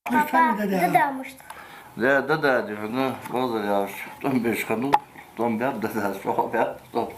Папа, да, может. Да, ну, благодаря, том бешхану, том бят, да, что бят, что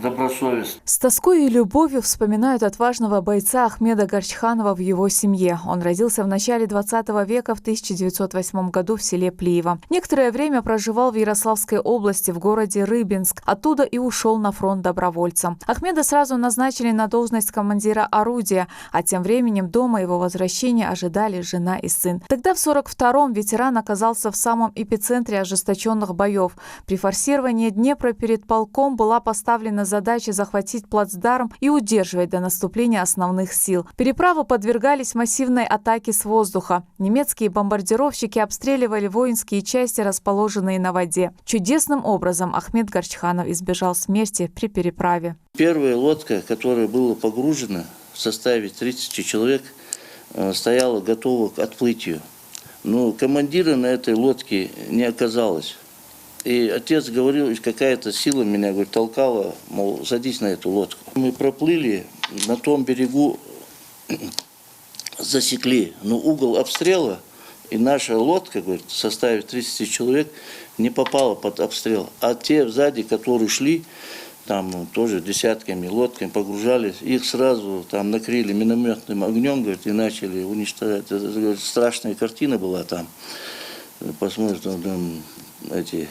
добросовестно. С тоской и любовью вспоминают отважного бойца Ахмеда Горчханова в его семье. Он родился в начале 20 века в 1908 году в селе Плиево. Некоторое время проживал в Ярославской области, в городе Рыбинск. Оттуда и ушел на фронт добровольцем. Ахмеда сразу назначили на должность командира орудия, а тем временем дома его возвращения ожидали жена и сын. Тогда в 1942-м ветеран оказался в самом эпицентре ожесточенных боев. При форсировании Днепра перед полком была поставлена задача захватить плацдарм и удерживать до наступления основных сил. Переправы подвергались массивной атаке с воздуха. Немецкие бомбардировщики обстреливали воинские части, расположенные на воде. Чудесным образом Ахмед Горчханов избежал смерти при переправе. Первая лодка, которая была погружена в составе 30 человек, стояла готова к отплытию. Но командира на этой лодке не оказалось. И отец говорил, какая-то сила меня, говорит, толкала, мол, садись на эту лодку. Мы проплыли, на том берегу засекли, но угол обстрела, и наша лодка, говорит, в составе 30 человек не попала под обстрел. А те сзади, которые шли, там тоже десятками лодками погружались, их сразу там накрыли минометным огнем, говорит, и начали уничтожать. Это, говорит, страшная картина была там. Посмотрим, там эти...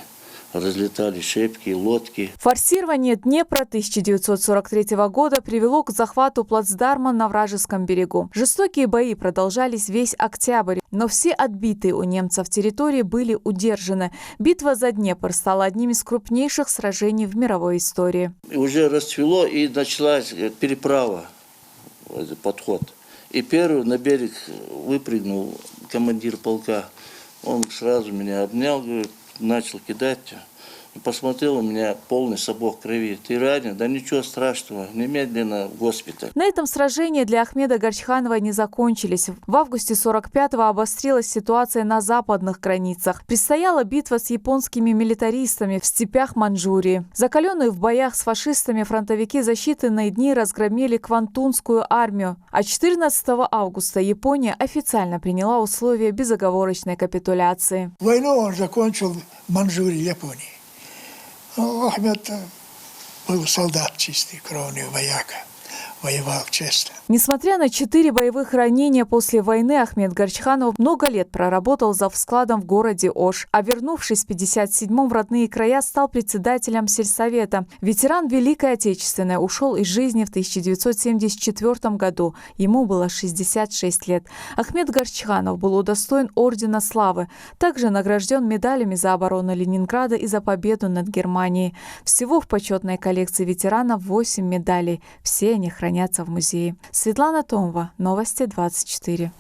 разлетали шепки, лодки. Форсирование Днепра 1943 года привело к захвату плацдарма на вражеском берегу. Жестокие бои продолжались весь октябрь, но все отбитые у немцев территории были удержаны. Битва за Днепр стала одним из крупнейших сражений в мировой истории. И уже расцвело, и началась переправа, подход. И первый на берег выпрыгнул командир полка. Он сразу меня обнял, говорит, начал кидать. И посмотрел, у меня полный сапог крови. Ты ранен? Да ничего страшного, немедленно в госпиталь. На этом сражения для Ахмеда Горчханова не закончились. В августе 1945-го обострилась ситуация на западных границах. Предстояла битва с японскими милитаристами в степях Манчжурии. Закаленные в боях с фашистами фронтовики за считанные дни разгромили Квантунскую армию. А 14 августа Япония официально приняла условия безоговорочной капитуляции. Войну он закончил в Манчжурии, Японии. Ахмед был солдат чистый, кровный вояка, воевал честно. Несмотря на 4 боевых ранения после войны, Ахмед Горчханов много лет проработал завскладом в городе Ош, а вернувшись в 1957-м в родные края, стал председателем сельсовета. Ветеран Великой Отечественной ушел из жизни в 1974 году. Ему было 66 лет. Ахмед Горчханов был удостоен Ордена Славы. Также награжден медалями за оборону Ленинграда и за победу над Германией. Всего в почетной коллекции ветеранов 8 медалей. Все они хранятся в музее. Светлана Томова, Новости 24.